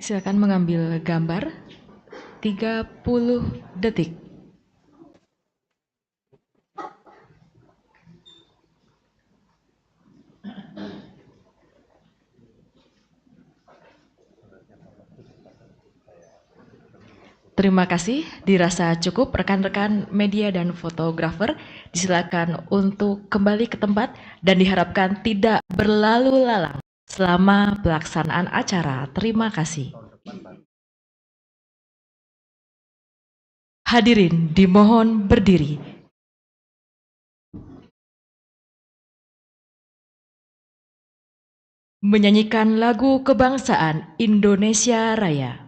Silakan mengambil gambar 30 detik. Terima kasih, dirasa cukup rekan-rekan media dan fotografer. Disilakan untuk kembali ke tempat dan diharapkan tidak berlalu lalang selama pelaksanaan acara. Terima kasih. Hadirin dimohon berdiri. Menyanyikan lagu kebangsaan Indonesia Raya.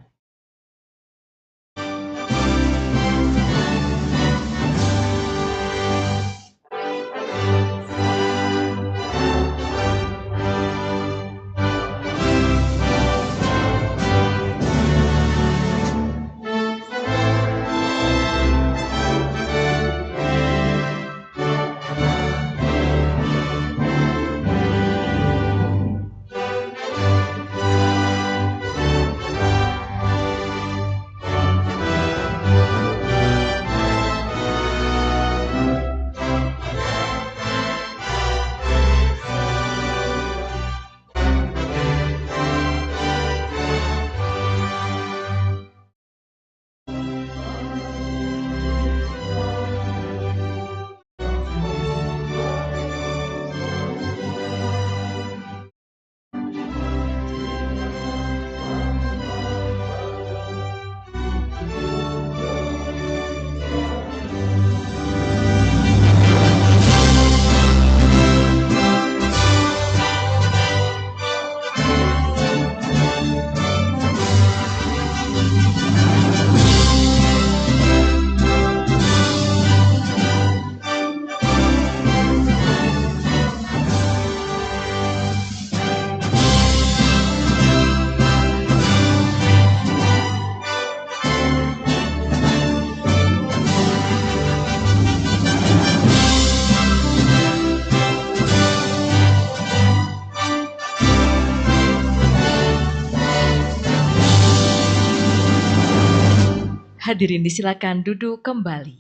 Hadirin disilakan duduk kembali.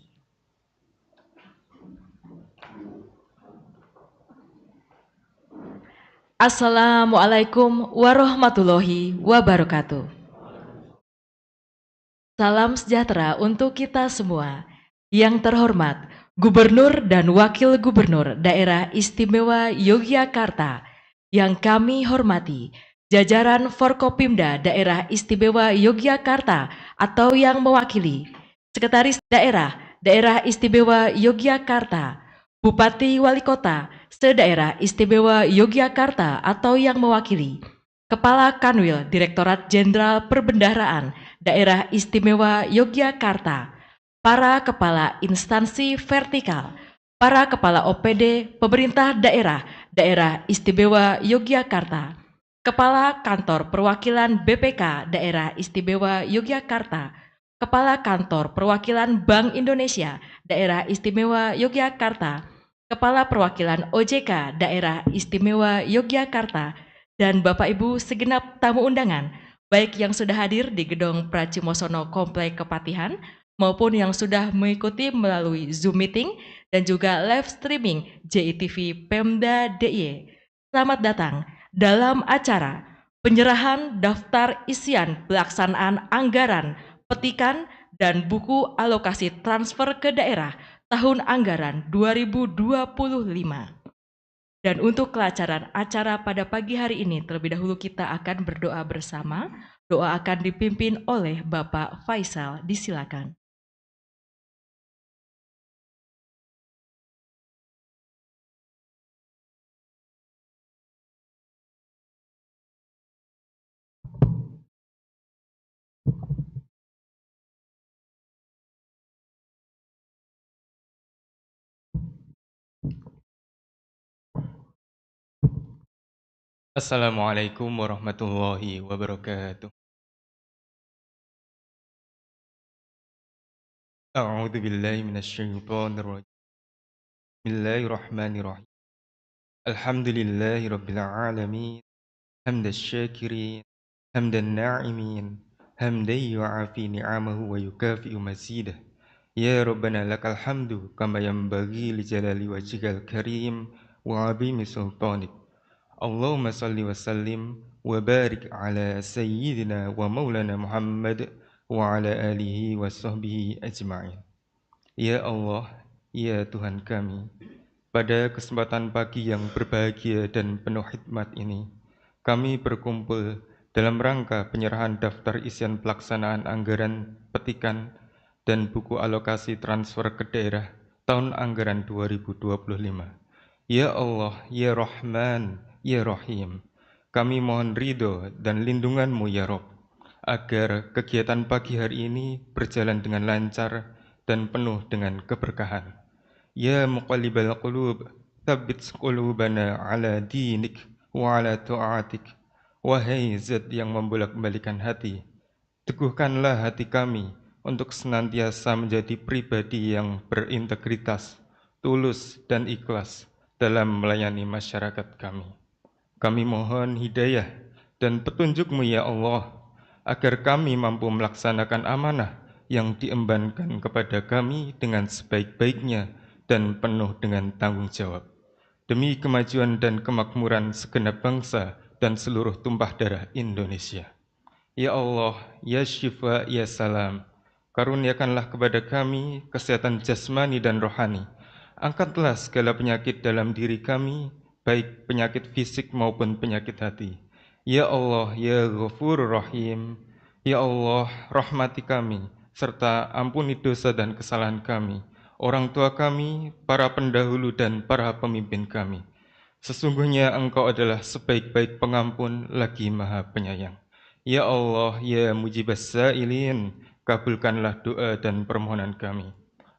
Assalamualaikum warahmatullahi wabarakatuh. Salam sejahtera untuk kita semua. Yang terhormat, Gubernur dan Wakil Gubernur Daerah Istimewa Yogyakarta, yang kami hormati, jajaran Forkopimda Daerah Istimewa Yogyakarta atau yang mewakili, Sekretaris Daerah Daerah Istimewa Yogyakarta, Bupati Wali Kota se-Daerah Istimewa Yogyakarta atau yang mewakili, Kepala Kanwil Direktorat Jenderal Perbendaharaan Daerah Istimewa Yogyakarta, para kepala instansi vertikal, para kepala OPD Pemerintah Daerah Istimewa Yogyakarta, Kepala Kantor Perwakilan BPK Daerah Istimewa Yogyakarta, Kepala Kantor Perwakilan Bank Indonesia Daerah Istimewa Yogyakarta, Kepala Perwakilan OJK Daerah Istimewa Yogyakarta, dan Bapak Ibu segenap tamu undangan, baik yang sudah hadir di Gedung Pracimosono Komplek Kepatihan maupun yang sudah mengikuti melalui Zoom meeting dan juga live streaming JITV Pemda DIY. Selamat datang dalam acara penyerahan daftar isian pelaksanaan anggaran, petikan, dan buku alokasi transfer ke daerah tahun anggaran 2025. Dan untuk kelancaran acara pada pagi hari ini, terlebih dahulu kita akan berdoa bersama. Doa akan dipimpin oleh Bapak Faisal. Disilakan. Assalamualaikum warahmatullahi wabarakatuh. A'udzu billahi minasyaitonir rajim. Bismillahirrahmanirrahim. Alhamdulillahi rabbil alamin. Hamdasy syakirin, hamdan na'imin, hamdan yu'afi ni'amahu wa yukafi'u mazidah. Ya Rabbana lakal hamdu kama yanbaghi li jalali wajhikal karim wa 'azimi sultanik. Allahumma salli wa sallim wa barik ala sayyidina wa maulana Muhammad wa ala alihi wa sahbihi ajma'in. Ya Allah, ya Tuhan kami, pada kesempatan pagi yang berbahagia dan penuh hikmat ini, kami berkumpul dalam rangka penyerahan daftar isian pelaksanaan anggaran petikan dan buku alokasi transfer ke daerah tahun anggaran 2025. Ya Allah, ya Rahman, ya Rahim, kami mohon ridho dan lindungan-Mu ya Rabb, agar kegiatan pagi hari ini berjalan dengan lancar dan penuh dengan keberkahan. Ya muqallibal qulub, tsabbit qulubana ala dinik wa ala ta'atik. Wahai zat yang membolak-balikan hati, teguhkanlah hati kami untuk senantiasa menjadi pribadi yang berintegritas, tulus dan ikhlas dalam melayani masyarakat kami. Kami mohon hidayah dan petunjuk-Mu ya Allah, agar kami mampu melaksanakan amanah yang diembankan kepada kami dengan sebaik-baiknya dan penuh dengan tanggung jawab, demi kemajuan dan kemakmuran segenap bangsa dan seluruh tumpah darah Indonesia. Ya Allah, ya Syifa, ya Salam, karuniakanlah kepada kami kesehatan jasmani dan rohani. Angkatlah segala penyakit dalam diri kami, baik penyakit fisik maupun penyakit hati. Ya Allah, ya Ghafurur Rahim, ya Allah, rahmati kami, serta ampuni dosa dan kesalahan kami, orang tua kami, para pendahulu dan para pemimpin kami. Sesungguhnya Engkau adalah sebaik-baik pengampun lagi Maha Penyayang. Ya Allah, ya Mujibas Sa'ilin, kabulkanlah doa dan permohonan kami.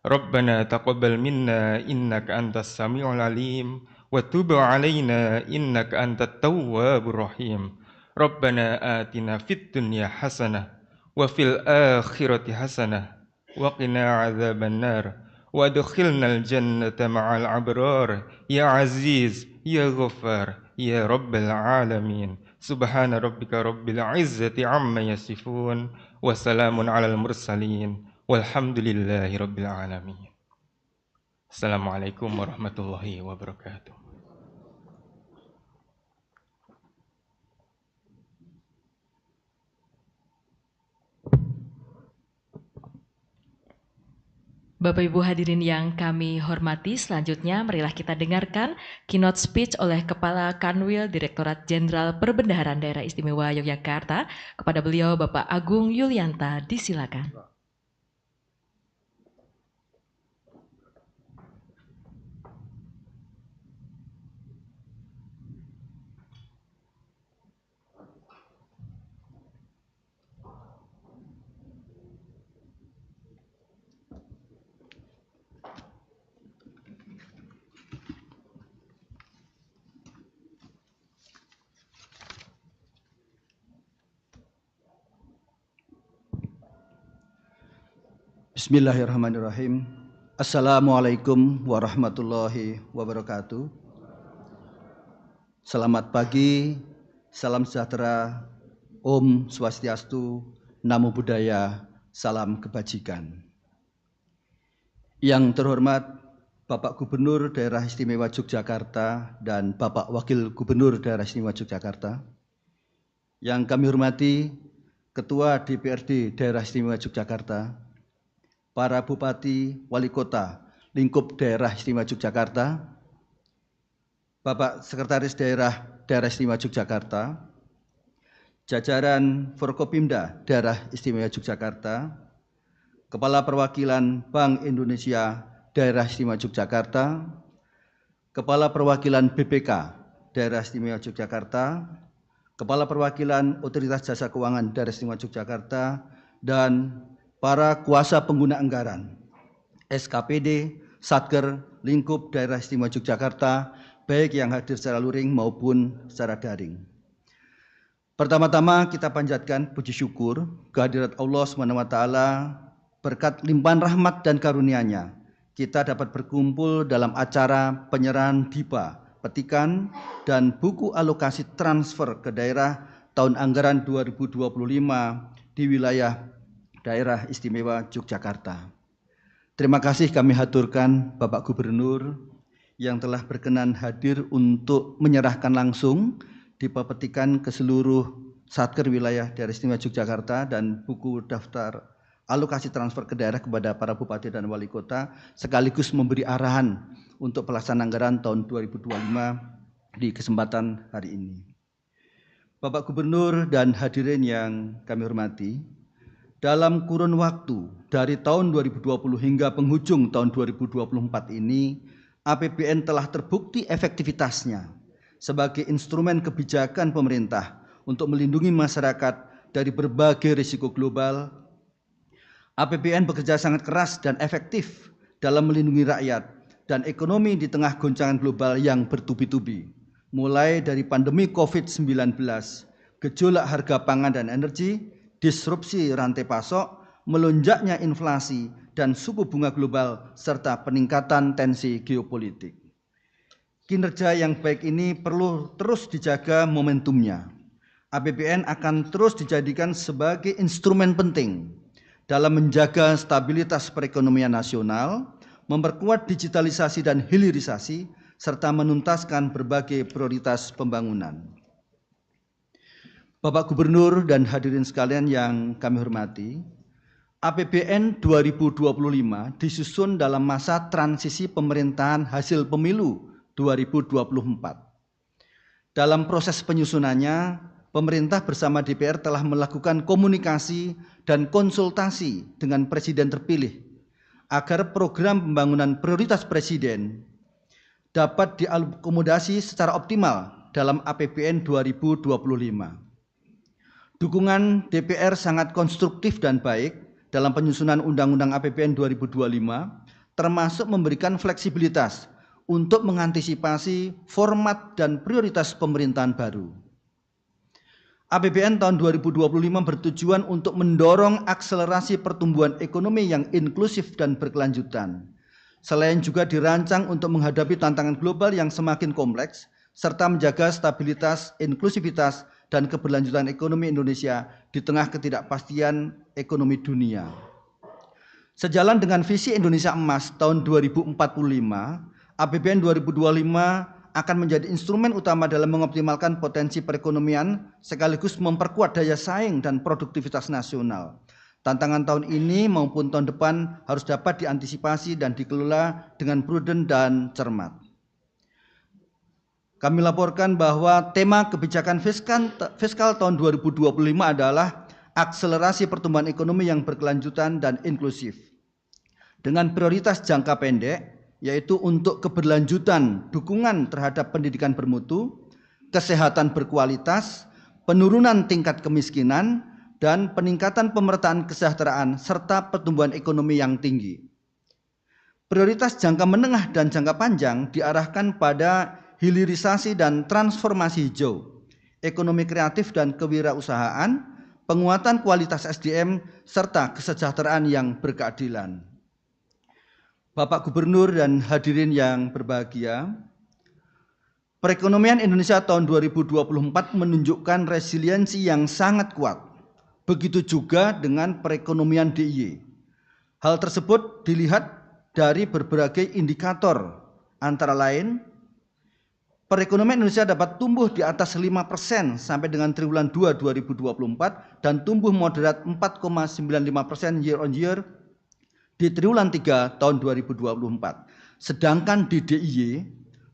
Rabbana taqabbal minna innaka antas sami'ul alim wa tub 'alaina innaka antat tawwabur rahim. Rabbana atina fid dunya hasanah wa fil akhirati hasanah wa qina 'adzabannar wa adkhilnal jannata ma'al abrar ya aziz ya ghaffar ya rabbal alamin. Subhana rabbika rabbil izzati amma yasifun wa salamun alal mursalin walhamdulillahi rabbil alamin. Assalamualaikum warahmatullahi wabarakatuh. Bapak Ibu hadirin yang kami hormati, selanjutnya marilah kita dengarkan keynote speech oleh Kepala Kanwil Direktorat Jenderal Perbendaharaan Daerah Istimewa Yogyakarta. Kepada beliau Bapak Agung Yulianta, disilakan. Bismillahirrahmanirrahim. Assalamualaikum warahmatullahi wabarakatuh. Selamat pagi, salam sejahtera, Om Swastiastu, Namo Buddhaya, salam kebajikan. Yang terhormat Bapak Gubernur Daerah Istimewa Yogyakarta dan Bapak Wakil Gubernur Daerah Istimewa Yogyakarta. Yang kami hormati Ketua DPRD Daerah Istimewa Yogyakarta, para Bupati, Wali Kota, lingkup Daerah Istimewa Yogyakarta, Bapak Sekretaris Daerah Istimewa Yogyakarta, jajaran Forkopimda Daerah Istimewa Yogyakarta, Kepala Perwakilan Bank Indonesia Daerah Istimewa Yogyakarta, Kepala Perwakilan BPK Daerah Istimewa Yogyakarta, Kepala Perwakilan Otoritas Jasa Keuangan Daerah Istimewa Yogyakarta, dan para kuasa pengguna anggaran, SKPD, Satker, Lingkup Daerah Istimewa Yogyakarta, baik yang hadir secara luring maupun secara daring. Pertama-tama kita panjatkan puji syukur kehadirat Allah SWT, berkat limpahan rahmat dan karunia-Nya, kita dapat berkumpul dalam acara penyerahan DIPA, petikan, dan buku alokasi transfer ke daerah tahun anggaran 2025 di wilayah Daerah Istimewa Yogyakarta. Terima kasih kami haturkan Bapak Gubernur yang telah berkenan hadir untuk menyerahkan langsung DIPA petikan ke seluruh Satker wilayah Daerah Istimewa Yogyakarta dan buku daftar alokasi transfer ke daerah kepada para bupati dan wali kota, sekaligus memberi arahan untuk pelaksanaan anggaran tahun 2025 di kesempatan hari ini. Bapak Gubernur dan hadirin yang kami hormati, dalam kurun waktu dari tahun 2020 hingga penghujung tahun 2024 ini, APBN telah terbukti efektivitasnya sebagai instrumen kebijakan pemerintah untuk melindungi masyarakat dari berbagai risiko global. APBN bekerja sangat keras dan efektif dalam melindungi rakyat dan ekonomi di tengah goncangan global yang bertubi-tubi, mulai dari pandemi COVID-19, gejolak harga pangan dan energi, disrupsi rantai pasok, melonjaknya inflasi, dan suku bunga global, serta peningkatan tensi geopolitik. Kinerja yang baik ini perlu terus dijaga momentumnya. APBN akan terus dijadikan sebagai instrumen penting dalam menjaga stabilitas perekonomian nasional, memperkuat digitalisasi dan hilirisasi, serta menuntaskan berbagai prioritas pembangunan. Bapak Gubernur dan hadirin sekalian yang kami hormati, APBN 2025 disusun dalam masa transisi pemerintahan hasil pemilu 2024. Dalam proses penyusunannya, pemerintah bersama DPR telah melakukan komunikasi dan konsultasi dengan Presiden terpilih agar program pembangunan prioritas Presiden dapat diakomodasi secara optimal dalam APBN 2025. Dukungan DPR sangat konstruktif dan baik dalam penyusunan Undang-Undang APBN 2025, termasuk memberikan fleksibilitas untuk mengantisipasi format dan prioritas pemerintahan baru. APBN tahun 2025 bertujuan untuk mendorong akselerasi pertumbuhan ekonomi yang inklusif dan berkelanjutan. Selain juga dirancang untuk menghadapi tantangan global yang semakin kompleks, serta menjaga stabilitas, inklusivitas, dan keberlanjutan ekonomi Indonesia di tengah ketidakpastian ekonomi dunia. Sejalan dengan visi Indonesia Emas tahun 2045, APBN 2025 akan menjadi instrumen utama dalam mengoptimalkan potensi perekonomian sekaligus memperkuat daya saing dan produktivitas nasional. Tantangan tahun ini maupun tahun depan harus dapat diantisipasi dan dikelola dengan prudent dan cermat. Kami laporkan bahwa tema kebijakan fiskal tahun 2025 adalah akselerasi pertumbuhan ekonomi yang berkelanjutan dan inklusif. Dengan prioritas jangka pendek, yaitu untuk keberlanjutan dukungan terhadap pendidikan bermutu, kesehatan berkualitas, penurunan tingkat kemiskinan, dan peningkatan pemerataan kesejahteraan serta pertumbuhan ekonomi yang tinggi. Prioritas jangka menengah dan jangka panjang diarahkan pada hilirisasi dan transformasi hijau, ekonomi kreatif dan kewirausahaan, penguatan kualitas SDM, serta kesejahteraan yang berkeadilan. Bapak Gubernur dan hadirin yang berbahagia, perekonomian Indonesia tahun 2024 menunjukkan resiliensi yang sangat kuat. Begitu juga dengan perekonomian DIY. Hal tersebut dilihat dari berbagai indikator, antara lain perekonomian Indonesia dapat tumbuh di atas 5% sampai dengan triwulan 2 2024 dan tumbuh moderat 4,95% year on year di triwulan 3 tahun 2024. Sedangkan di DIY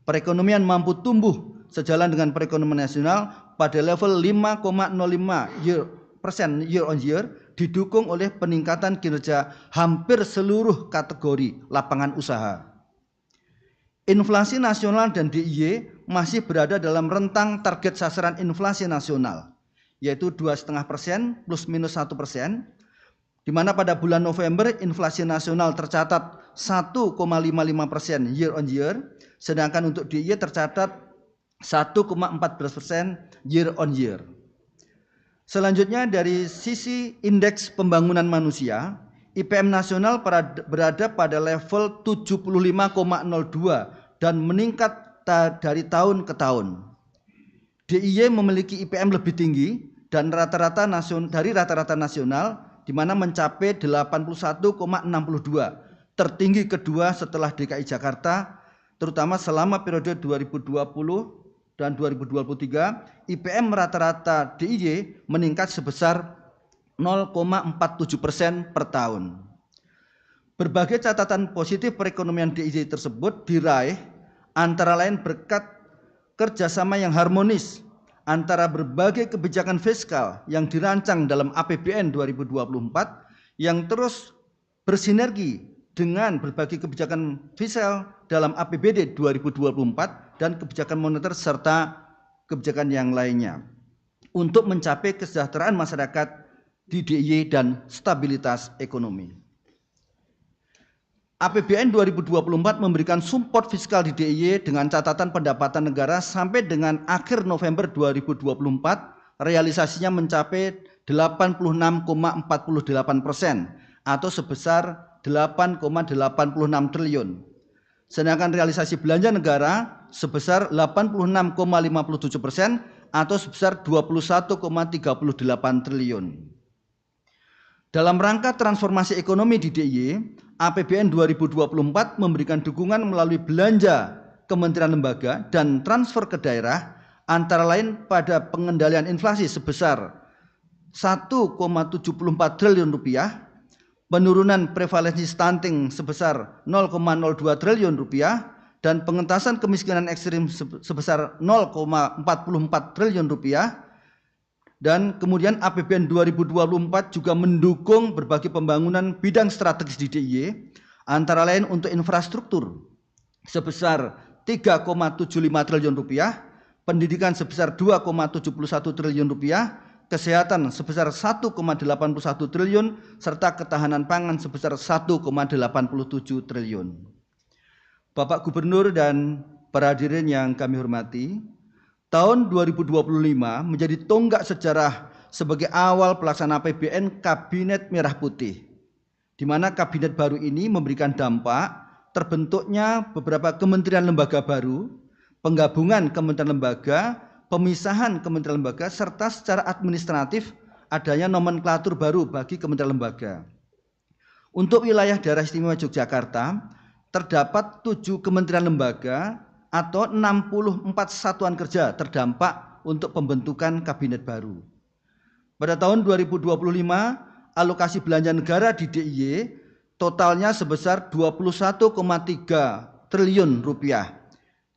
Perekonomian mampu tumbuh sejalan dengan perekonomian nasional pada level 5,05% year on year, didukung oleh peningkatan kinerja hampir seluruh kategori lapangan usaha. Inflasi nasional dan DIY masih berada dalam rentang target sasaran inflasi nasional, yaitu 2,5% plus minus 1%, di mana pada bulan November inflasi nasional tercatat 1,55% year on year, sedangkan untuk DIY tercatat 1,14% year on year. Selanjutnya dari sisi indeks pembangunan manusia, IPM nasional berada pada level 75,02 dan meningkat dari tahun ke tahun. DIY memiliki IPM lebih tinggi dan rata-rata nasional di mana mencapai 81,62, tertinggi kedua setelah DKI Jakarta, terutama selama periode 2020 dan 2023, IPM rata-rata DIY meningkat sebesar 0,47% per tahun. Berbagai catatan positif perekonomian DIY tersebut diraih antara lain berkat kerjasama yang harmonis antara berbagai kebijakan fiskal yang dirancang dalam APBN 2024 yang terus bersinergi dengan berbagai kebijakan fiskal dalam APBD 2024 dan kebijakan moneter serta kebijakan yang lainnya untuk mencapai kesejahteraan masyarakat di DIY dan stabilitas ekonomi. APBN 2024 memberikan support fiskal di DIY dengan catatan pendapatan negara sampai dengan akhir November 2024 realisasinya mencapai 86,48% atau sebesar 8,86 triliun. Sedangkan realisasi belanja negara sebesar 86,57% atau sebesar 21,38 triliun. Dalam rangka transformasi ekonomi di DIY, APBN 2024 memberikan dukungan melalui belanja kementerian lembaga dan transfer ke daerah antara lain pada pengendalian inflasi sebesar 1,74 triliun rupiah, penurunan prevalensi stunting sebesar 0,02 triliun rupiah, dan pengentasan kemiskinan ekstrim sebesar 0,44 triliun rupiah. Dan kemudian APBN 2024 juga mendukung berbagai pembangunan bidang strategis di DIY, antara lain untuk infrastruktur sebesar 3,75 triliun rupiah, pendidikan sebesar 2,71 triliun rupiah, kesehatan sebesar 1,81 triliun, serta ketahanan pangan sebesar 1,87 triliun. Bapak Gubernur dan para hadirin yang kami hormati, tahun 2025 menjadi tonggak sejarah sebagai awal pelaksanaan APBN Kabinet Merah Putih, di mana kabinet baru ini memberikan dampak terbentuknya beberapa kementerian lembaga baru, penggabungan kementerian lembaga, pemisahan kementerian lembaga, serta secara administratif adanya nomenklatur baru bagi kementerian lembaga. Untuk wilayah daerah istimewa Yogyakarta, terdapat 7 kementerian lembaga atau 64 satuan kerja terdampak untuk pembentukan kabinet baru. Pada tahun 2025, alokasi belanja negara di DIY totalnya sebesar 21,3 triliun rupiah.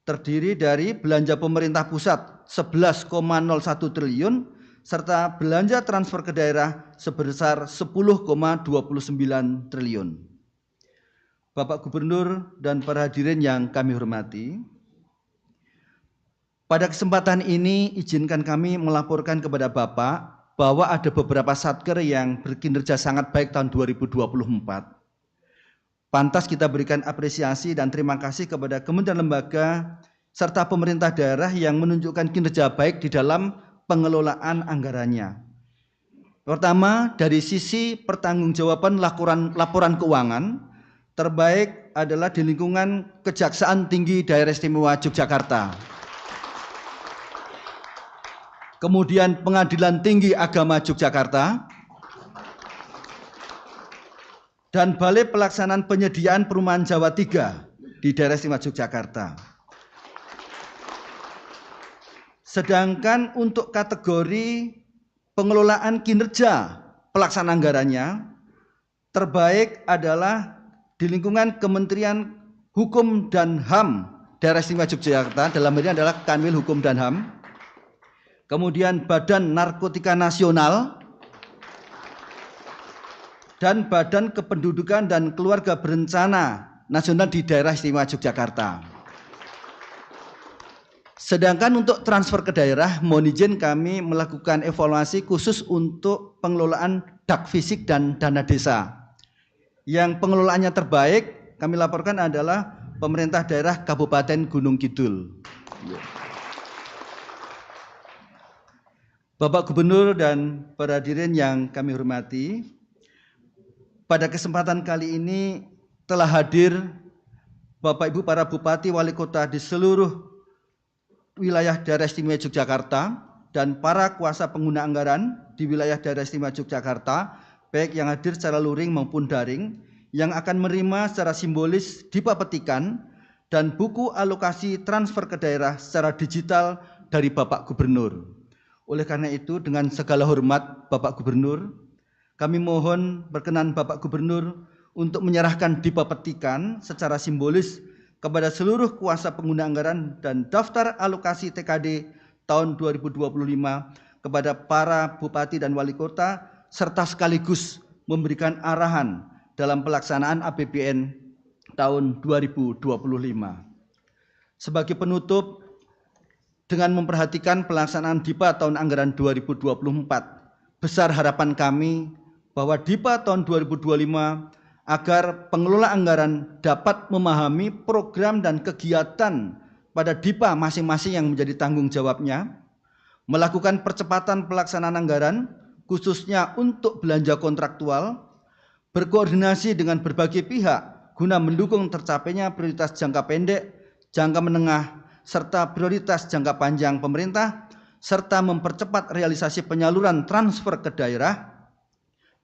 Terdiri dari belanja pemerintah pusat 11,01 triliun serta belanja transfer ke daerah sebesar 10,29 triliun. Bapak Gubernur dan para hadirin yang kami hormati, pada kesempatan ini izinkan kami melaporkan kepada Bapak bahwa ada beberapa satker yang berkinerja sangat baik tahun 2024. Pantas kita berikan apresiasi dan terima kasih kepada kementerian lembaga serta pemerintah daerah yang menunjukkan kinerja baik di dalam pengelolaan anggarannya. Pertama, dari sisi pertanggungjawaban laporan keuangan, terbaik adalah di lingkungan Kejaksaan Tinggi Daerah Istimewa Yogyakarta. Kemudian Pengadilan Tinggi Agama Yogyakarta, dan Balai Pelaksanaan Penyediaan Perumahan Jawa 3 di Daerah Istimewa Yogyakarta. Sedangkan untuk kategori pengelolaan kinerja pelaksanaan anggarannya, terbaik adalah di lingkungan Kementerian Hukum dan HAM Daerah Istimewa Yogyakarta, dalam hal ini adalah Kanwil Hukum dan HAM, kemudian Badan Narkotika Nasional, dan Badan Kependudukan dan Keluarga Berencana Nasional di Daerah Istimewa Yogyakarta. Sedangkan untuk transfer ke daerah, mohon izin kami melakukan evaluasi khusus untuk pengelolaan dak fisik dan dana desa. Yang pengelolaannya terbaik kami laporkan adalah pemerintah daerah Kabupaten Gunung Kidul. Bapak Gubernur dan para hadirin yang kami hormati, pada kesempatan kali ini telah hadir Bapak Ibu para Bupati Wali Kota di seluruh wilayah Daerah Istimewa Yogyakarta dan para kuasa pengguna anggaran di wilayah Daerah Istimewa Yogyakarta, baik yang hadir secara luring maupun daring, yang akan menerima secara simbolis dipa petikan dan buku alokasi transfer ke daerah secara digital dari Bapak Gubernur. Oleh karena itu, dengan segala hormat Bapak Gubernur, kami mohon berkenan Bapak Gubernur untuk menyerahkan dipa petikan secara simbolis kepada seluruh kuasa pengguna anggaran dan daftar alokasi TKD tahun 2025 kepada para bupati dan wali kota, serta sekaligus memberikan arahan dalam pelaksanaan APBN tahun 2025. Sebagai penutup, dengan memperhatikan pelaksanaan DIPA tahun anggaran 2024, besar harapan kami bahwa DIPA tahun 2025 agar pengelola anggaran dapat memahami program dan kegiatan pada DIPA masing-masing yang menjadi tanggung jawabnya, melakukan percepatan pelaksanaan anggaran, khususnya untuk belanja kontraktual, berkoordinasi dengan berbagai pihak guna mendukung tercapainya prioritas jangka pendek, jangka menengah, serta prioritas jangka panjang pemerintah, serta mempercepat realisasi penyaluran transfer ke daerah,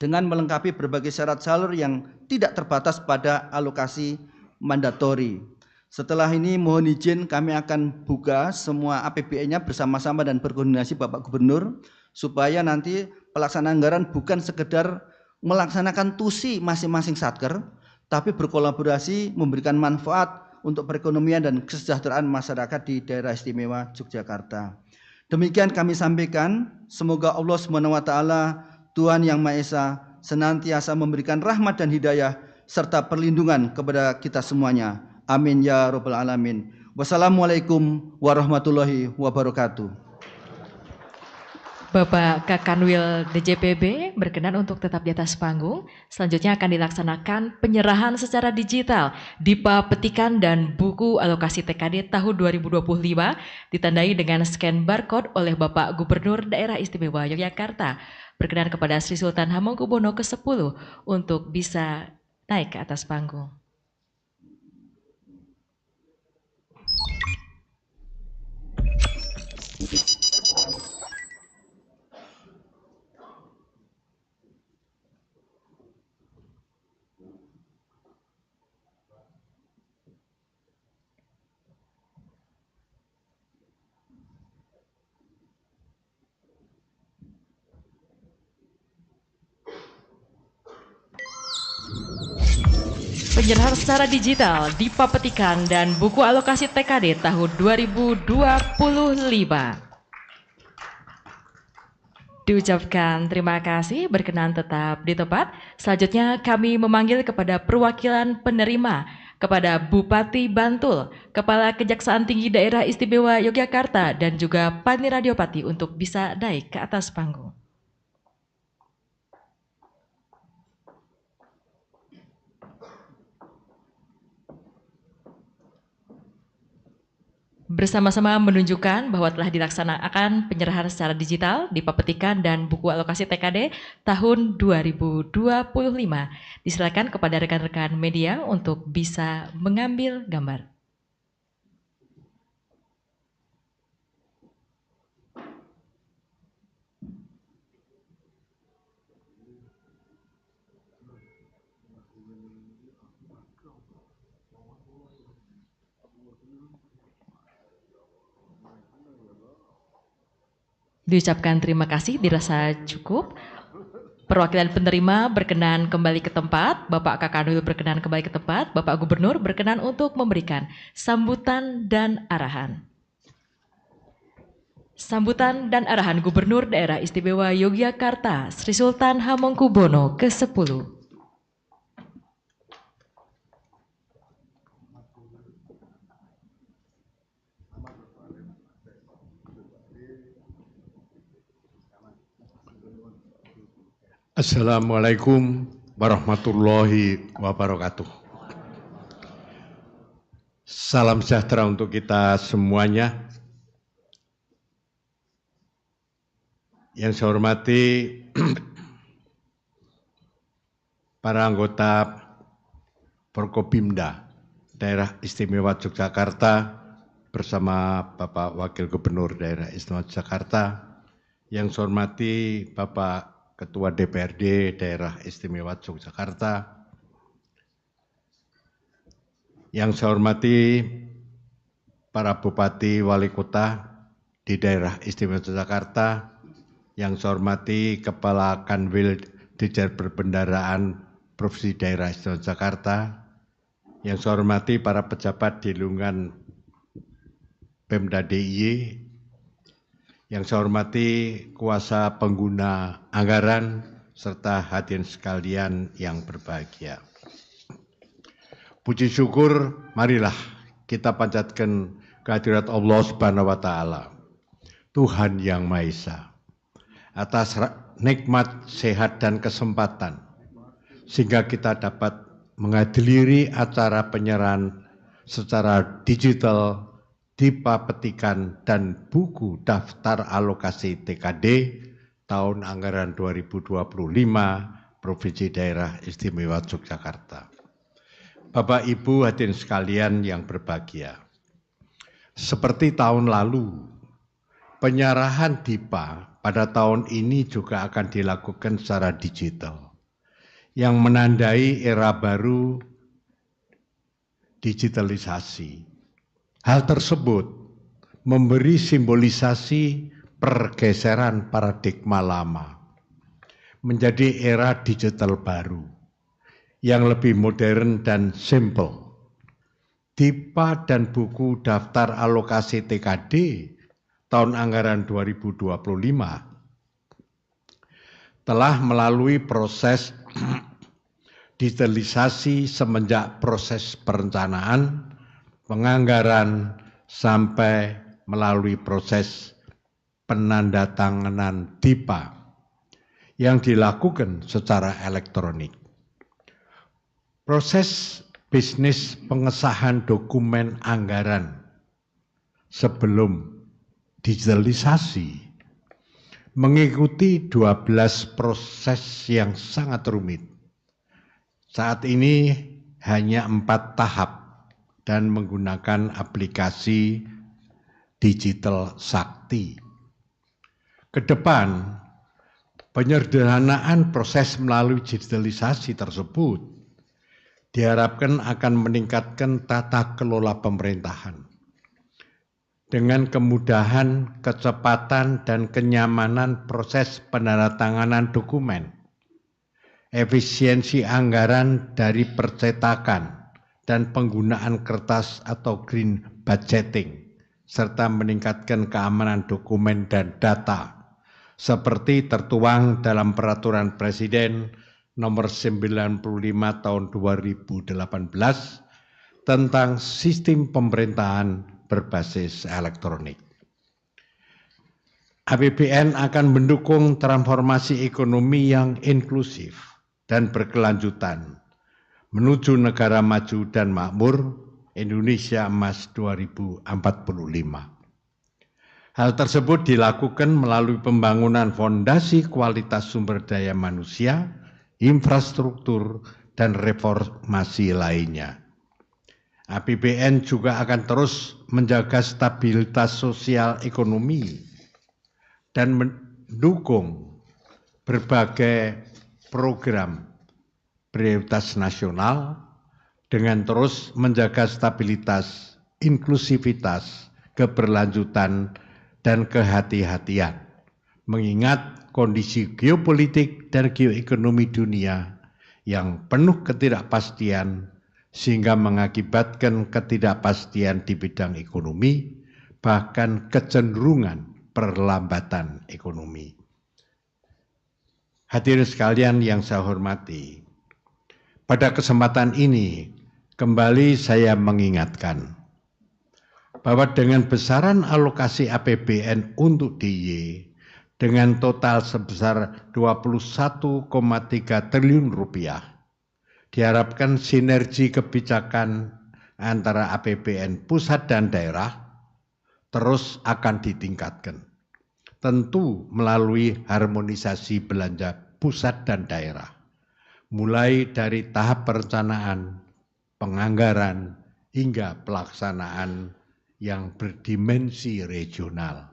dengan melengkapi berbagai syarat salur yang tidak terbatas pada alokasi mandatori. Setelah ini mohon izin kami akan buka semua APBN-nya bersama-sama dan berkoordinasi Bapak Gubernur, supaya nanti pelaksanaan anggaran bukan sekedar melaksanakan tusi masing-masing satker, tapi berkolaborasi memberikan manfaat untuk perekonomian dan kesejahteraan masyarakat di Daerah Istimewa Yogyakarta. Demikian kami sampaikan, semoga Allah SWT Tuhan Yang Maha Esa senantiasa memberikan rahmat dan hidayah serta perlindungan kepada kita semuanya. Amin ya rabbal alamin. Wassalamualaikum warahmatullahi wabarakatuh. Bapak Kakanwil DJPB berkenan untuk tetap di atas panggung. Selanjutnya akan dilaksanakan penyerahan secara digital dipa petikan dan buku alokasi TKD tahun 2025 ditandai dengan scan barcode oleh Bapak Gubernur Daerah Istimewa Yogyakarta. Berkenan kepada Sri Sultan Hamengkubuwono ke-10 untuk bisa naik ke atas panggung. Penyerahan secara digital dipa petikan dan buku alokasi TKD tahun 2025. Diucapkan terima kasih, berkenan tetap di tempat. Selanjutnya kami memanggil kepada perwakilan penerima, kepada Bupati Bantul, Kepala Kejaksaan Tinggi Daerah Istimewa Yogyakarta, dan juga Pani Radiopati untuk bisa naik ke atas panggung. Bersama-sama menunjukkan bahwa telah dilaksanakan penyerahan secara digital dipa petikan dan buku alokasi TKD tahun 2025. Disilakan kepada rekan-rekan media untuk bisa mengambil gambar. Diucapkan terima kasih, dirasa cukup. Perwakilan penerima berkenan kembali ke tempat, Bapak Kakanwil berkenan kembali ke tempat, Bapak Gubernur berkenan untuk memberikan sambutan dan arahan. Sambutan dan arahan Gubernur Daerah Istimewa Yogyakarta Sri Sultan Hamengkubuwono ke-10. Assalamualaikum warahmatullahi wabarakatuh. Salam sejahtera untuk kita semuanya. Yang saya hormati para anggota Forkopimda Daerah Istimewa Yogyakarta bersama Bapak Wakil Gubernur Daerah Istimewa Yogyakarta. Yang saya hormati Bapak Ketua DPRD Daerah Istimewa Yogyakarta. Yang saya hormati para Bupati Wali Kota di Daerah Istimewa Yogyakarta. Yang saya hormati Kepala Kanwil Dirjen Perbendaharaan Provinsi Daerah Istimewa Yogyakarta. Yang saya hormati para pejabat di lingkungan Pemda DIY. Yang saya hormati kuasa pengguna anggaran serta hadirin sekalian yang berbahagia. Puji syukur, marilah kita panjatkan kehadirat Allah Subhanahu wa Ta'ala, Tuhan yang Maha Esa, atas nikmat, sehat dan kesempatan sehingga kita dapat menghadiri acara penyerahan secara digital Dipa Petikan dan buku daftar alokasi TKD tahun anggaran 2025 Provinsi Daerah Istimewa Yogyakarta. Bapak Ibu hadirin sekalian yang berbahagia. Seperti tahun lalu, penyerahan Dipa pada tahun ini juga akan dilakukan secara digital yang menandai era baru digitalisasi. Hal tersebut memberi simbolisasi pergeseran paradigma lama menjadi era digital baru yang lebih modern dan simple. Dipa dan buku daftar alokasi TKD tahun anggaran 2025 telah melalui proses digitalisasi semenjak proses perencanaan, penganggaran sampai melalui proses penandatanganan Dipa yang dilakukan secara elektronik. Proses bisnis pengesahan dokumen anggaran sebelum digitalisasi mengikuti 12 proses yang sangat rumit. Saat ini hanya 4 tahap dan menggunakan aplikasi digital sakti. Kedepan, penyederhanaan proses melalui digitalisasi tersebut diharapkan akan meningkatkan tata kelola pemerintahan dengan kemudahan, kecepatan, dan kenyamanan proses penandatanganan dokumen, efisiensi anggaran dari percetakan dan penggunaan kertas atau green budgeting, serta meningkatkan keamanan dokumen dan data, seperti tertuang dalam Peraturan Presiden Nomor 95 Tahun 2018 tentang Sistem Pemerintahan Berbasis Elektronik. APBN akan mendukung transformasi ekonomi yang inklusif dan berkelanjutan menuju negara maju dan makmur Indonesia Emas 2045. Hal tersebut dilakukan melalui pembangunan fondasi kualitas sumber daya manusia, infrastruktur, dan reformasi lainnya. APBN juga akan terus menjaga stabilitas sosial ekonomi dan mendukung berbagai program prioritas nasional dengan terus menjaga stabilitas, inklusivitas, keberlanjutan, dan kehati-hatian mengingat kondisi geopolitik dan geoekonomi dunia yang penuh ketidakpastian sehingga mengakibatkan ketidakpastian di bidang ekonomi, bahkan kecenderungan perlambatan ekonomi. Hadirin sekalian yang saya hormati, pada kesempatan ini kembali saya mengingatkan bahwa dengan besaran alokasi APBN untuk DIY dengan total sebesar 21,3 triliun rupiah, diharapkan sinergi kebijakan antara APBN pusat dan daerah terus akan ditingkatkan. Tentu melalui harmonisasi belanja pusat dan daerah, mulai dari tahap perencanaan, penganggaran, hingga pelaksanaan yang berdimensi regional.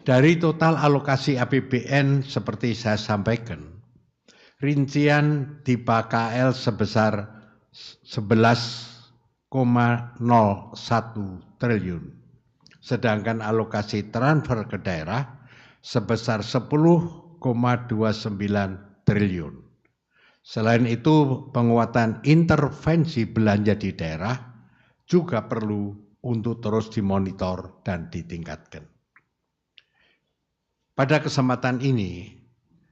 Dari total alokasi APBN seperti saya sampaikan, rincian di KL sebesar 11,01 triliun, sedangkan alokasi transfer ke daerah sebesar 10,29 triliun. Selain itu, penguatan intervensi belanja di daerah juga perlu untuk terus dimonitor dan ditingkatkan. Pada kesempatan ini,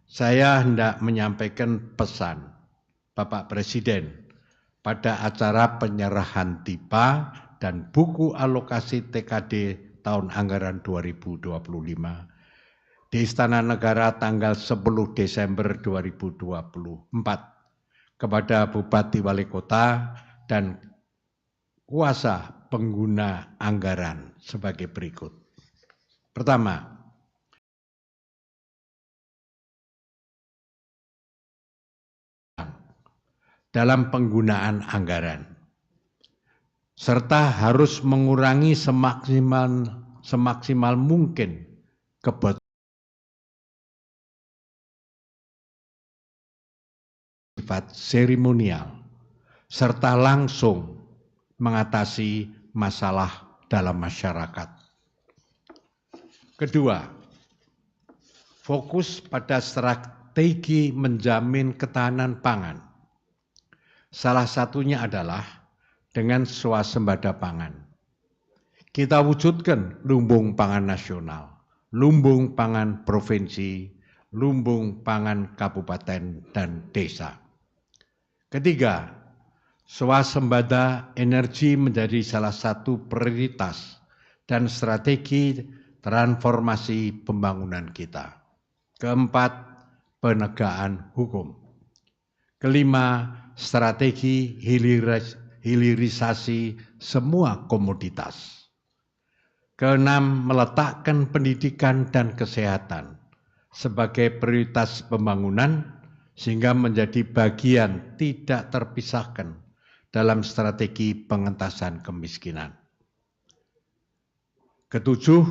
saya hendak menyampaikan pesan Bapak Presiden pada acara penyerahan TIPA dan buku alokasi TKD tahun anggaran 2025 di Istana Negara tanggal 10 Desember 2024 kepada Bupati Wali Kota dan kuasa pengguna anggaran sebagai berikut. Pertama, dalam penggunaan anggaran, serta harus mengurangi semaksimal mungkin kebocoran sifat seremonial, serta langsung mengatasi masalah dalam masyarakat. Kedua, fokus pada strategi menjamin ketahanan pangan. Salah satunya adalah dengan swasembada pangan. Kita wujudkan lumbung pangan nasional, lumbung pangan provinsi, lumbung pangan kabupaten dan desa. Ketiga, swasembada energi menjadi salah satu prioritas dan strategi transformasi pembangunan kita. Keempat, penegakan hukum. Kelima, strategi hilirisasi semua komoditas. Keenam, meletakkan pendidikan dan kesehatan sebagai prioritas pembangunan sehingga menjadi bagian tidak terpisahkan dalam strategi pengentasan kemiskinan. Ketujuh,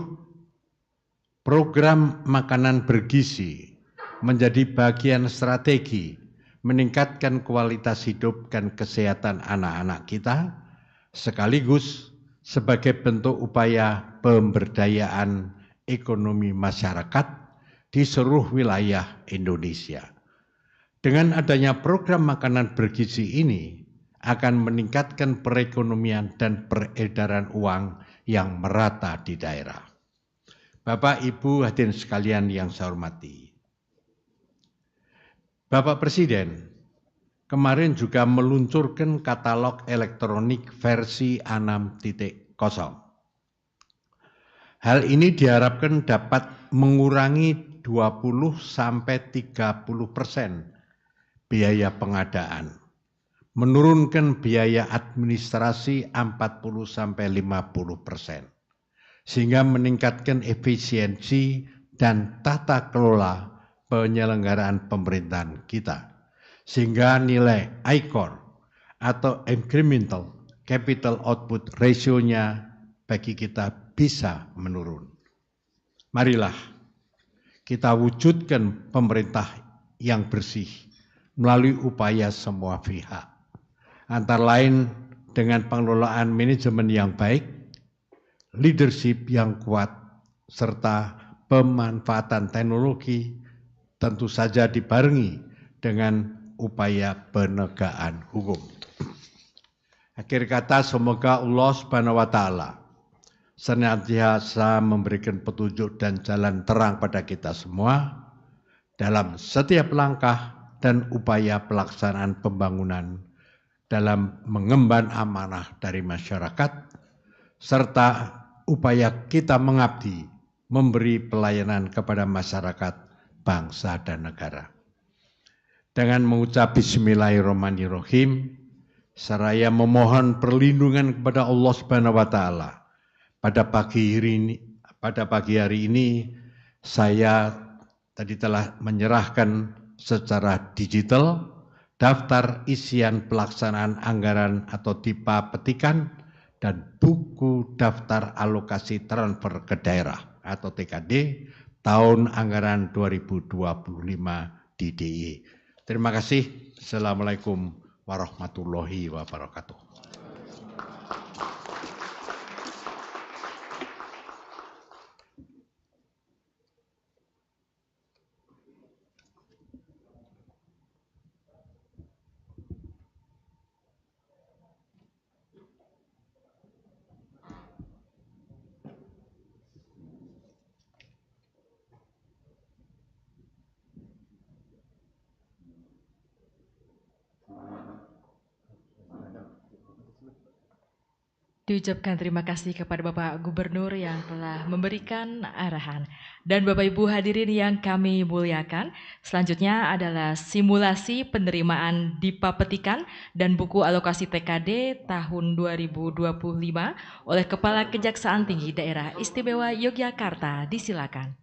program makanan bergizi menjadi bagian strategi meningkatkan kualitas hidup dan kesehatan anak-anak kita, sekaligus sebagai bentuk upaya pemberdayaan ekonomi masyarakat di seluruh wilayah Indonesia. Dengan adanya program makanan bergizi ini akan meningkatkan perekonomian dan peredaran uang yang merata di daerah. Bapak, Ibu, hadirin sekalian yang saya hormati, Bapak Presiden kemarin juga meluncurkan katalog elektronik versi 6.0. Hal ini diharapkan dapat mengurangi 20-30% biaya pengadaan, menurunkan biaya administrasi 40-50%, sehingga meningkatkan efisiensi dan tata kelola penyelenggaraan pemerintahan kita, sehingga nilai ICOR atau Incremental Capital Output ratio-nya bagi kita bisa menurun. Marilah kita wujudkan pemerintah yang bersih melalui upaya semua pihak, antara lain dengan pengelolaan manajemen yang baik, leadership yang kuat, serta pemanfaatan teknologi tentu saja dibarengi dengan upaya penegakan hukum. Akhir kata, semoga Allah Subhanahu wa Ta'ala senantiasa memberikan petunjuk dan jalan terang pada kita semua dalam setiap langkah dan upaya pelaksanaan pembangunan dalam mengemban amanah dari masyarakat, serta upaya kita mengabdi, memberi pelayanan kepada masyarakat, bangsa, dan negara. Dengan mengucap Bismillahirrahmanirrahim, seraya memohon perlindungan kepada Allah Subhanahu wa Ta'ala. Pada pagi hari ini saya tadi telah menyerahkan secara digital daftar isian pelaksanaan anggaran atau DIPA petikan dan buku daftar alokasi transfer ke daerah atau TKD tahun anggaran 2025 di DIY. Terima kasih. Assalamualaikum warahmatullahi wabarakatuh. Diucapkan terima kasih kepada Bapak Gubernur yang telah memberikan arahan. Dan Bapak Ibu hadirin yang kami muliakan, selanjutnya adalah simulasi penerimaan DIPA petikan dan buku alokasi TKD tahun 2025 oleh Kepala Kejaksaan Tinggi Daerah Istimewa Yogyakarta. Disilakan.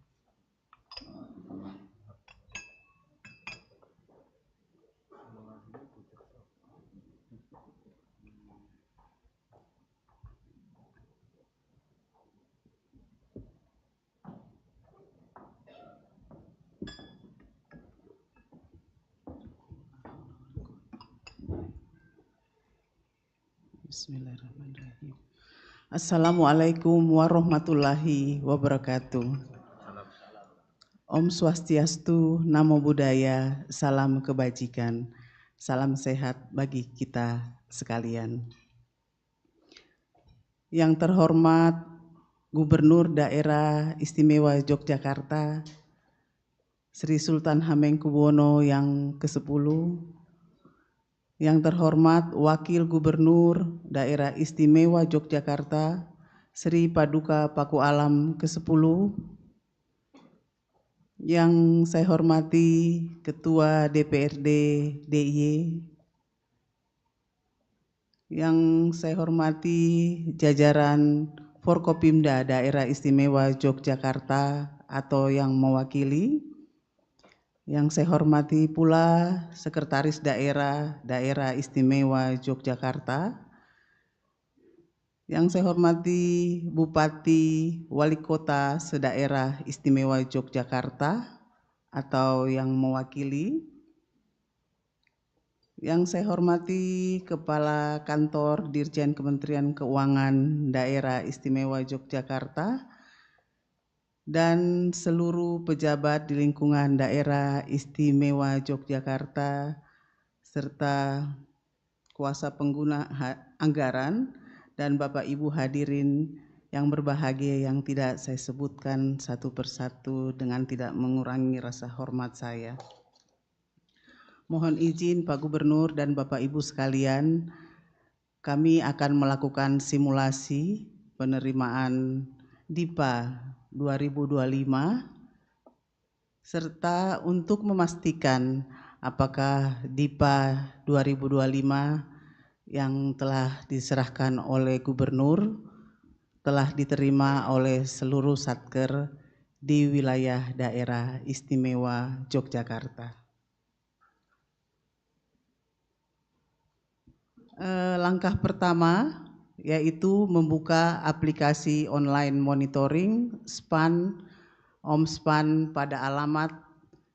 Bismillahirrahmanirrahim. Assalamualaikum warahmatullahi wabarakatuh. Om Swastiastu, Namo Buddhaya, salam kebajikan, salam sehat bagi kita sekalian. Yang terhormat Gubernur Daerah Istimewa Yogyakarta, Sri Sultan Hamengkubuwono yang ke-10, yang terhormat Wakil Gubernur Daerah Istimewa Yogyakarta, Sri Paduka Paku Alam ke-10, yang saya hormati Ketua DPRD DIY, yang saya hormati jajaran Forkopimda Daerah Istimewa Yogyakarta atau yang mewakili, yang saya hormati pula Sekretaris Daerah Istimewa Yogyakarta, yang saya hormati Bupati Wali Kota Sedaerah Istimewa Yogyakarta atau yang mewakili, yang saya hormati Kepala Kantor Dirjen Kementerian Keuangan Daerah Istimewa Yogyakarta, dan seluruh pejabat di lingkungan Daerah Istimewa Yogyakarta, serta kuasa pengguna anggaran, dan Bapak Ibu hadirin yang berbahagia yang tidak saya sebutkan satu persatu dengan tidak mengurangi rasa hormat saya. Mohon izin Pak Gubernur dan Bapak Ibu sekalian, kami akan melakukan simulasi penerimaan DIPA 2025 serta untuk memastikan apakah DIPA 2025 yang telah diserahkan oleh Gubernur telah diterima oleh seluruh Satker di wilayah Daerah Istimewa Yogyakarta. Langkah pertama yaitu membuka aplikasi online monitoring SPAN OMSPAN pada alamat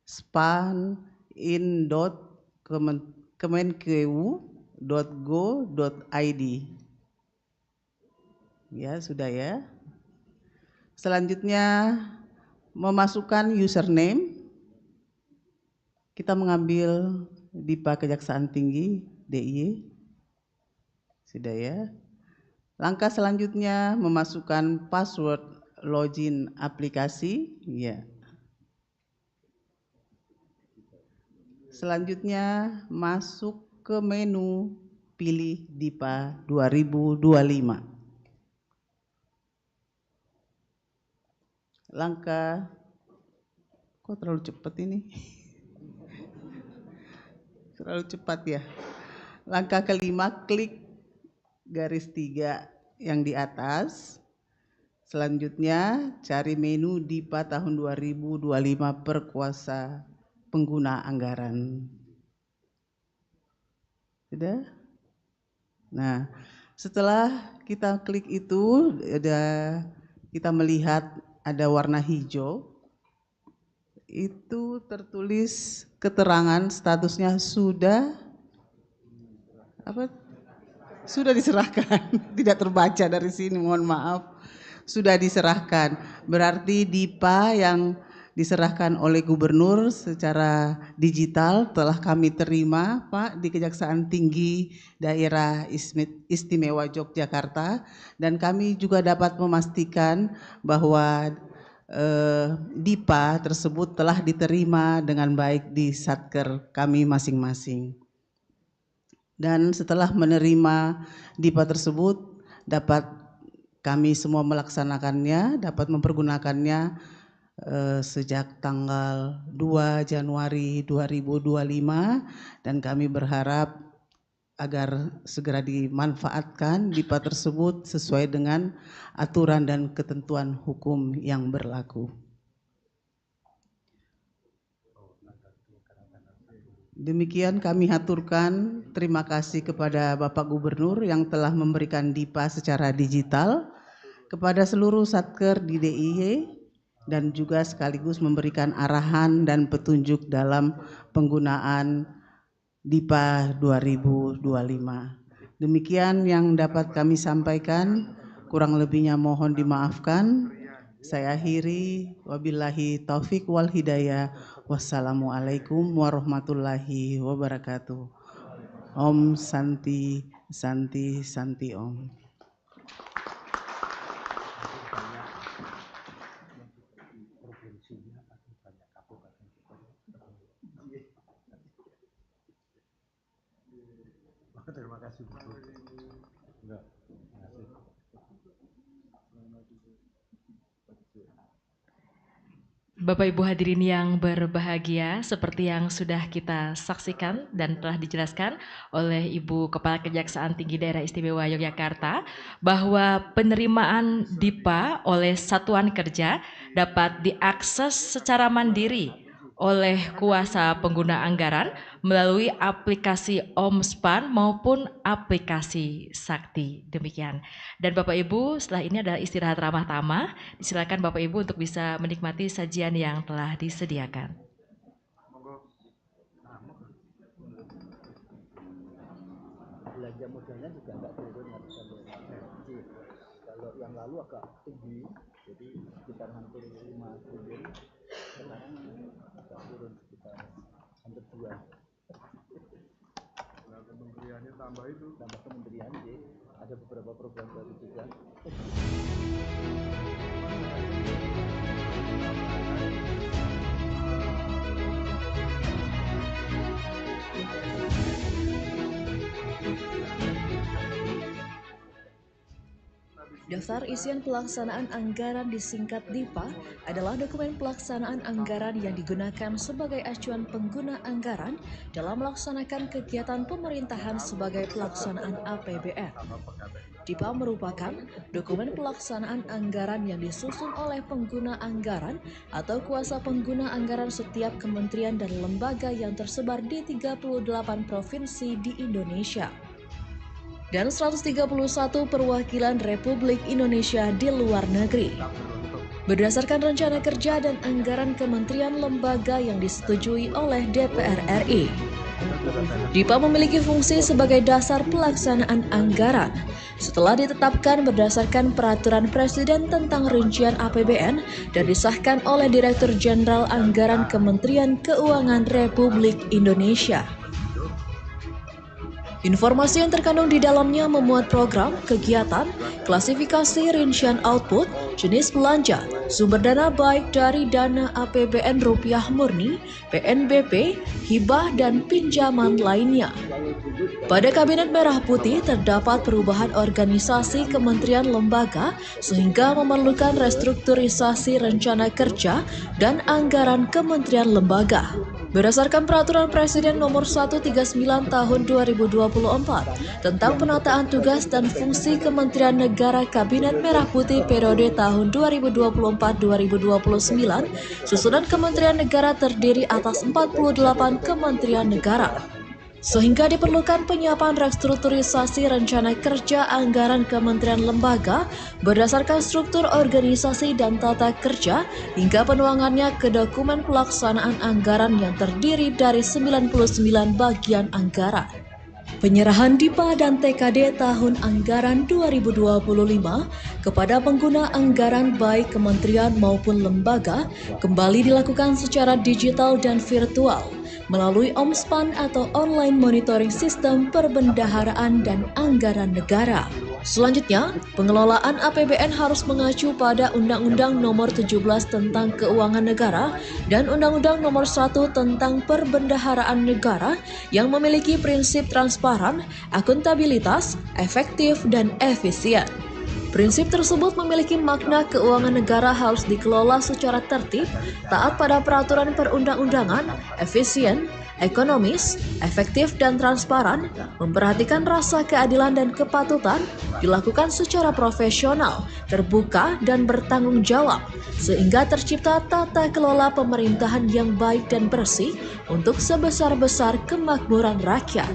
span.kemenkeu.go.id. Ya, sudah ya. Selanjutnya memasukkan username. Kita mengambil DIPA Kejaksaan Tinggi, DIY. Sudah ya. Langkah selanjutnya memasukkan password login aplikasi. Ya. Selanjutnya masuk ke menu pilih DIPA 2025. Langkah, kok terlalu cepat ini? Terlalu cepat ya. Langkah kelima, klik garis 3 yang di atas. Selanjutnya cari menu DIPA tahun 2025 per kuasa pengguna anggaran. Sudah? Nah, setelah kita klik itu, kita melihat ada warna hijau. Itu tertulis keterangan statusnya sudah diserahkan. Tidak terbaca dari sini, mohon maaf. Sudah diserahkan. Berarti DIPA yang diserahkan oleh Gubernur secara digital telah kami terima, Pak, di Kejaksaan Tinggi Daerah Istimewa Yogyakarta, dan kami juga dapat memastikan bahwa DIPA tersebut telah diterima dengan baik di Satker kami masing-masing. Dan setelah menerima DIPA tersebut, dapat kami semua melaksanakannya, dapat mempergunakannya sejak tanggal 2 Januari 2025, dan kami berharap agar segera dimanfaatkan DIPA tersebut sesuai dengan aturan dan ketentuan hukum yang berlaku. Demikian kami haturkan terima kasih kepada Bapak Gubernur yang telah memberikan DIPA secara digital, kepada seluruh Satker di DIY, dan juga sekaligus memberikan arahan dan petunjuk dalam penggunaan DIPA 2025. Demikian yang dapat kami sampaikan, kurang lebihnya mohon dimaafkan. Saya akhiri, wabillahi taufik wal hidayah. Wassalamualaikum warahmatullahi wabarakatuh. Om Santi Santi Santi Om. Terima kasih. Bapak Ibu hadirin yang berbahagia, seperti yang sudah kita saksikan dan telah dijelaskan oleh Ibu Kepala Kejaksaan Tinggi Daerah Istimewa Yogyakarta, bahwa penerimaan DIPA oleh satuan kerja dapat diakses secara mandiri oleh kuasa pengguna anggaran melalui aplikasi OMSPAN maupun aplikasi Sakti. Demikian. Dan Bapak Ibu, setelah ini adalah istirahat ramah tamah. Silakan Bapak Ibu untuk bisa menikmati sajian yang telah disediakan. Belanja modalnya juga enggak turun kalau yang lalu agak tinggi, jadi sekitar hampir 5 triliun, sekarang agak turun sekitar hampir 2. Nah, kementeriannya tambah kementerian, jadi ada beberapa program baru juga. Daftar isian pelaksanaan anggaran disingkat DIPA adalah dokumen pelaksanaan anggaran yang digunakan sebagai acuan pengguna anggaran dalam melaksanakan kegiatan pemerintahan sebagai pelaksanaan APBN. DIPA merupakan dokumen pelaksanaan anggaran yang disusun oleh pengguna anggaran atau kuasa pengguna anggaran setiap kementerian dan lembaga yang tersebar di 38 provinsi di Indonesia dan 131 perwakilan Republik Indonesia di luar negeri. berdasarkan rencana kerja dan anggaran kementerian lembaga yang disetujui oleh DPR RI. DIPA memiliki fungsi sebagai dasar pelaksanaan anggaran. Setelah ditetapkan berdasarkan peraturan Presiden tentang rincian APBN dan disahkan oleh Direktur Jenderal Anggaran Kementerian Keuangan Republik Indonesia. Informasi yang terkandung di dalamnya memuat program, kegiatan, klasifikasi rincian output, jenis belanja, sumber dana baik dari dana APBN rupiah murni, PNBP, hibah, dan pinjaman lainnya. Pada Kabinet Merah Putih terdapat perubahan organisasi kementerian lembaga sehingga memerlukan restrukturisasi rencana kerja dan anggaran kementerian lembaga. Berdasarkan Peraturan Presiden Nomor 139 Tahun 2024 tentang penataan tugas dan fungsi Kementerian Negara Kabinet Merah Putih periode tahun 2024-2029, susunan Kementerian Negara terdiri atas 48 Kementerian Negara. Sehingga diperlukan penyiapan restrukturisasi rencana kerja anggaran kementerian lembaga berdasarkan struktur organisasi dan tata kerja hingga penuangannya ke dokumen pelaksanaan anggaran yang terdiri dari 99 bagian anggaran. Penyerahan DIPA dan TKD tahun anggaran 2025 kepada pengguna anggaran baik kementerian maupun lembaga kembali dilakukan secara digital dan virtual melalui OMSPAN atau Online Monitoring System Perbendaharaan dan Anggaran Negara. Selanjutnya, pengelolaan APBN harus mengacu pada Undang-Undang Nomor 17 tentang Keuangan Negara dan Undang-Undang Nomor 1 tentang Perbendaharaan Negara yang memiliki prinsip transparan, akuntabilitas, efektif, dan efisien. Prinsip tersebut memiliki makna keuangan negara harus dikelola secara tertib, taat pada peraturan perundang-undangan, efisien, ekonomis, efektif dan transparan, memperhatikan rasa keadilan dan kepatutan, dilakukan secara profesional, terbuka dan bertanggung jawab, sehingga tercipta tata kelola pemerintahan yang baik dan bersih untuk sebesar-besar kemakmuran rakyat.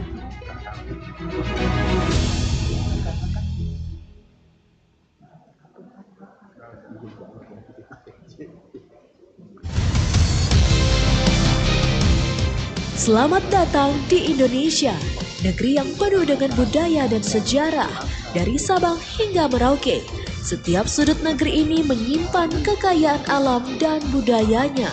Selamat datang di Indonesia, negeri yang penuh dengan budaya dan sejarah, dari Sabang hingga Merauke. Setiap sudut negeri ini menyimpan kekayaan alam dan budayanya.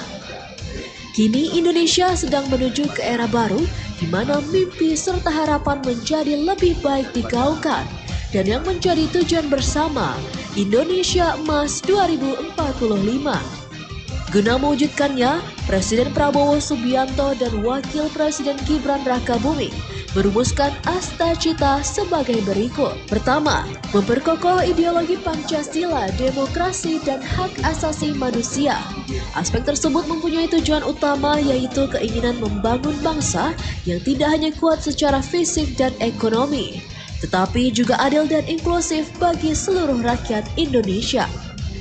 Kini Indonesia sedang menuju ke era baru, di mana mimpi serta harapan menjadi lebih baik digaungkan. Dan yang menjadi tujuan bersama, Indonesia Emas 2045. Guna mewujudkannya, Presiden Prabowo Subianto dan Wakil Presiden Gibran Rakabuming merumuskan asta-cita sebagai berikut. Pertama, memperkokoh ideologi Pancasila, demokrasi, dan hak asasi manusia. Aspek tersebut mempunyai tujuan utama yaitu keinginan membangun bangsa yang tidak hanya kuat secara fisik dan ekonomi, tetapi juga adil dan inklusif bagi seluruh rakyat Indonesia.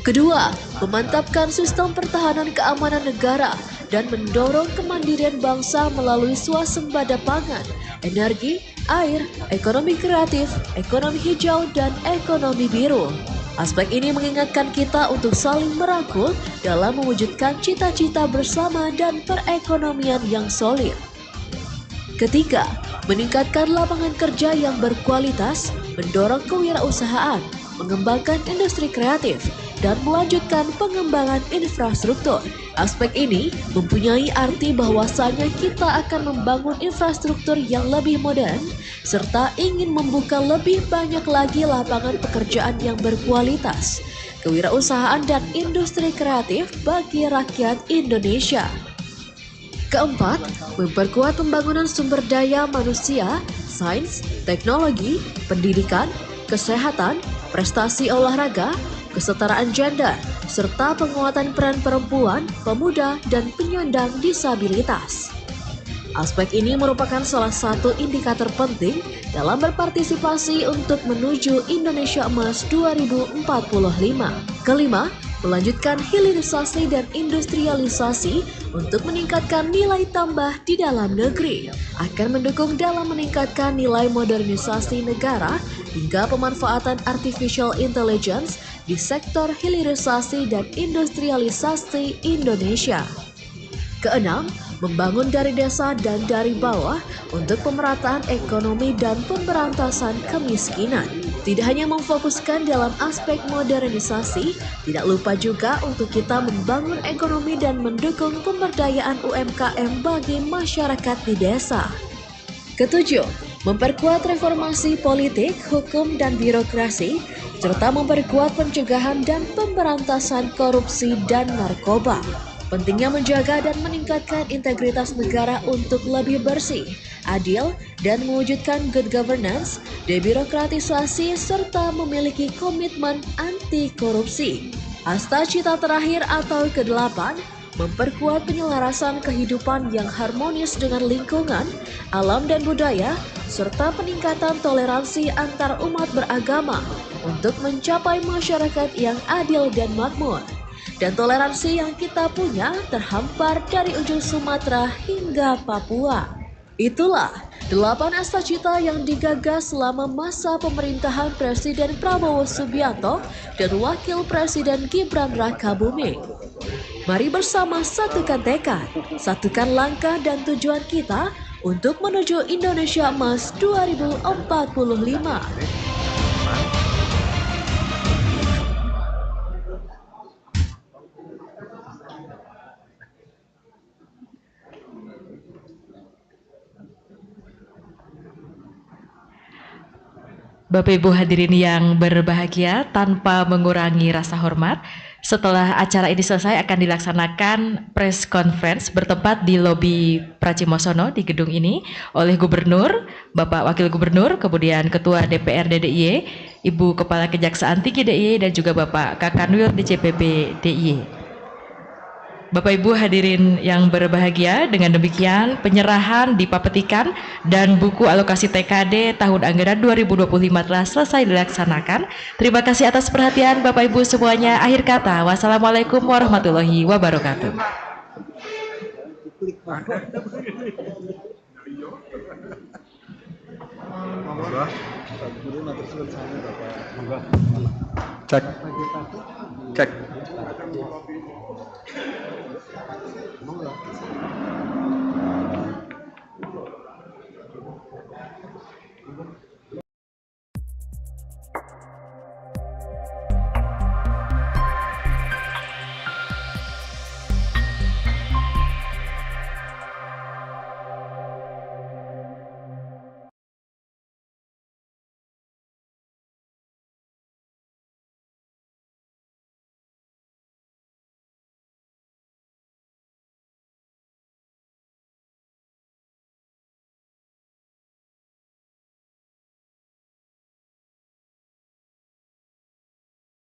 Kedua, memantapkan sistem pertahanan keamanan negara dan mendorong kemandirian bangsa melalui swasembada pangan, energi, air, ekonomi kreatif, ekonomi hijau, dan ekonomi biru. Aspek ini mengingatkan kita untuk saling merangkul dalam mewujudkan cita-cita bersama dan perekonomian yang solid. Ketiga, meningkatkan lapangan kerja yang berkualitas, mendorong kewirausahaan, mengembangkan industri kreatif, dan melanjutkan pengembangan infrastruktur. Aspek ini mempunyai arti bahwasanya kita akan membangun infrastruktur yang lebih modern, serta ingin membuka lebih banyak lagi lapangan pekerjaan yang berkualitas, kewirausahaan dan industri kreatif bagi rakyat Indonesia. Keempat, memperkuat pembangunan sumber daya manusia, sains, teknologi, pendidikan, kesehatan, prestasi olahraga, kesetaraan gender, serta penguatan peran perempuan, pemuda, dan penyandang disabilitas. Aspek ini merupakan salah satu indikator penting dalam berpartisipasi untuk menuju Indonesia Emas 2045. Kelima, melanjutkan hilirisasi dan industrialisasi untuk meningkatkan nilai tambah di dalam negeri, akan mendukung dalam meningkatkan nilai modernisasi negara hingga pemanfaatan artificial intelligence di sektor hilirisasi dan industrialisasi Indonesia. Keenam, membangun dari desa dan dari bawah untuk pemerataan ekonomi dan pemberantasan kemiskinan. Tidak hanya memfokuskan dalam aspek modernisasi, tidak lupa juga untuk kita membangun ekonomi dan mendukung pemberdayaan UMKM bagi masyarakat di desa. Ketujuh, memperkuat reformasi politik, hukum, dan birokrasi, serta memperkuat pencegahan dan pemberantasan korupsi dan narkoba. Pentingnya menjaga dan meningkatkan integritas negara untuk lebih bersih, adil, dan mewujudkan good governance, debirokratisasi, serta memiliki komitmen anti korupsi. Asta cita terakhir atau kedelapan, memperkuat penyelarasan kehidupan yang harmonis dengan lingkungan, alam dan budaya, serta peningkatan toleransi antar umat beragama untuk mencapai masyarakat yang adil dan makmur. Dan toleransi yang kita punya terhampar dari ujung Sumatera hingga Papua. Itulah 8 asta cita yang digagas selama masa pemerintahan Presiden Prabowo Subianto dan Wakil Presiden Gibran Rakabuming. Mari bersama satukan tekad, satukan langkah dan tujuan kita untuk menuju Indonesia Emas 2045. Bapak Ibu hadirin yang berbahagia, tanpa mengurangi rasa hormat, setelah acara ini selesai akan dilaksanakan press conference bertempat di lobi Pracimosono di gedung ini oleh Gubernur, Bapak Wakil Gubernur, kemudian Ketua DPRD DIY, Ibu Kepala Kejaksaan Tinggi DIY, dan juga Bapak Kakanwil DCPP DIY. Bapak Ibu hadirin yang berbahagia, dengan demikian penyerahan dipapetikan dan buku alokasi TKD tahun anggaran 2025 telah selesai dilaksanakan. Terima kasih atas perhatian Bapak Ibu semuanya. Akhir kata, wassalamualaikum warahmatullahi wabarakatuh. Cek. Cek.